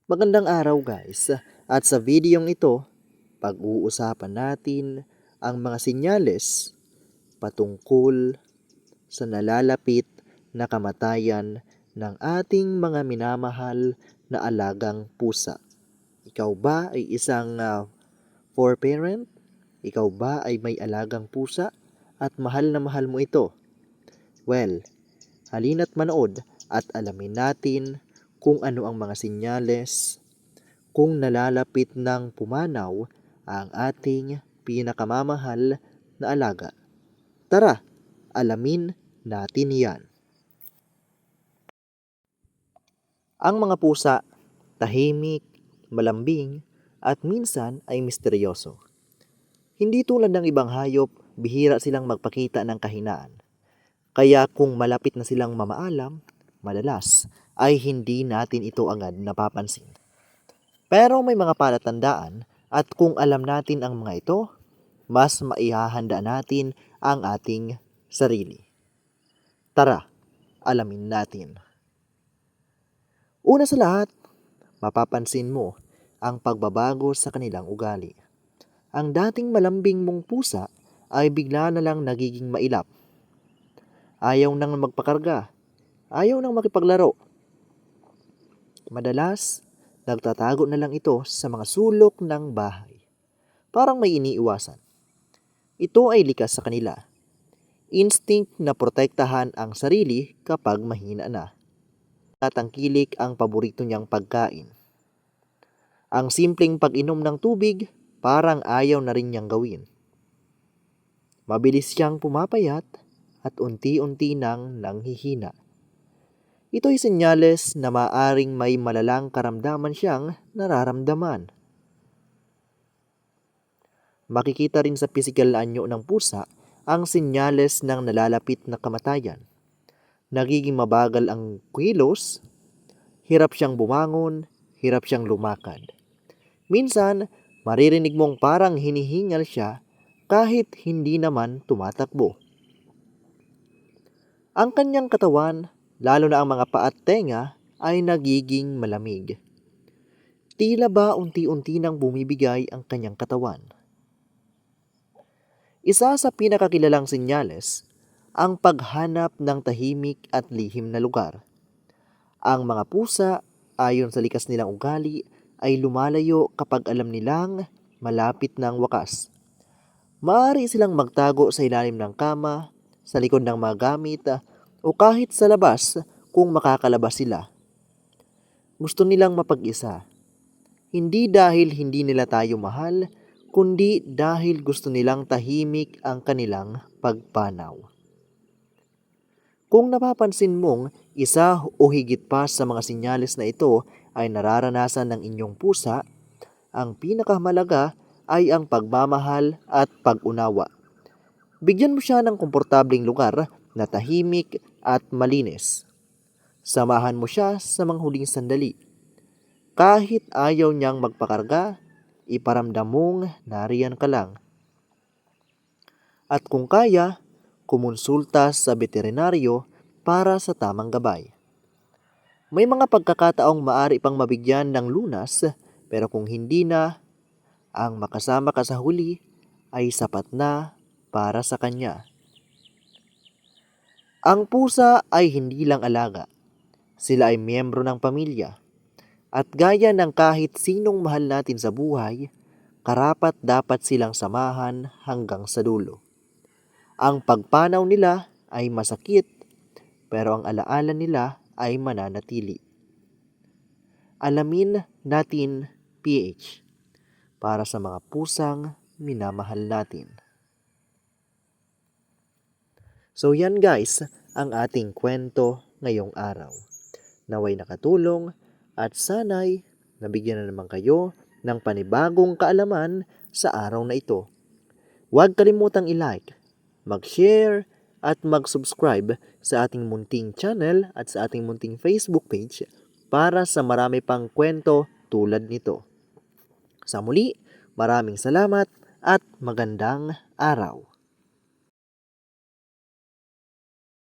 Magandang araw guys, at sa videong ito, pag-uusapan natin ang mga senyales patungkol sa nalalapit na kamatayan ng ating mga minamahal na alagang pusa. Ikaw ba ay isang four-parent? Ikaw ba ay may alagang pusa at mahal na mahal mo ito? Well, halina't manood at alamin natin kung ano ang mga senyales kung nalalapit ng pumanaw ang ating pinakamamahal na alaga. Tara, alamin natin yan. Ang mga pusa, tahimik, malambing, at minsan ay misteryoso. Hindi tulad ng ibang hayop, bihira silang magpakita ng kahinaan. Kaya kung malapit na silang mamaalam, madalas ay hindi natin ito agad napapansin. Pero may mga palatandaan at kung alam natin ang mga ito, mas maihahanda natin ang ating sarili. Tara, alamin natin. Una sa lahat, mapapansin mo ang pagbabago sa kanilang ugali. Ang dating malambing mong pusa ay bigla na lang nagiging mailap. Ayaw nang magpakarga, ayaw nang makipaglaro. Madalas, nagtatago na lang ito sa mga sulok ng bahay. Parang may iniiwasan. Ito ay likas sa kanila. Instinct na protektahan ang sarili kapag mahina na. Tatangkilik ang paborito niyang pagkain. Ang simpleng pag-inom ng tubig, parang ayaw na rin niyang gawin. Mabilis siyang pumapayat at unti-unti nang nanghihina. Ito'y senyales na maaring may malalang karamdaman siyang nararamdaman. Makikita rin sa pisikal na anyo ng pusa ang senyales ng nalalapit na kamatayan. Nagiging mabagal ang kilos, hirap siyang bumangon, hirap siyang lumakad. Minsan, maririnig mong parang hinihingal siya kahit hindi naman tumatakbo. Ang kanyang katawan, lalo na ang mga paa at tenga, ay nagiging malamig. Tila ba unti-unti nang bumibigay ang kanyang katawan. Isa sa pinakakilalang senyales, ang paghanap ng tahimik at lihim na lugar. Ang mga pusa, ayon sa likas nilang ugali, ay lumalayo kapag alam nilang malapit ng wakas. Maaari silang magtago sa ilalim ng kama, sa likod ng mga gamit, o kahit sa labas kung makakalabas sila. Gusto nilang mapag-isa. Hindi dahil hindi nila tayo mahal, kundi dahil gusto nilang tahimik ang kanilang pagpanaw. Kung napapansin mong isa o higit pa sa mga senyales na ito ay nararanasan ng inyong pusa, ang pinakamalaga ay ang pagmamahal at pag-unawa. Bigyan mo siya ng komportabling lugar na tahimik at malinis. Samahan mo siya sa mga huling sandali. Kahit ayaw niyang magpakarga, iparamdam mong nariyan ka lang. At kung kaya, kumonsulta sa veterinaryo para sa tamang gabay. May mga pagkakataong maaari pang mabigyan ng lunas, pero kung hindi na, ang makasama ka sa huli ay sapat na para sa kanya. Ang pusa ay hindi lang alaga. Sila ay miyembro ng pamilya. At gaya ng kahit sinong mahal natin sa buhay, karapat dapat silang samahan hanggang sa dulo. Ang pagpanaw nila ay masakit, pero ang alaala nila ay mananatili. Alamin natin PH para sa mga pusang minamahal natin. So yan guys, ang ating kwento ngayong araw. Naway nakatulong at sana'y nabigyan na naman kayo ng panibagong kaalaman sa araw na ito. Huwag kalimutang i-like, mag-share, at mag-subscribe sa ating munting channel at sa ating munting Facebook page para sa marami pang kwento tulad nito. Sa muli, maraming salamat at magandang araw.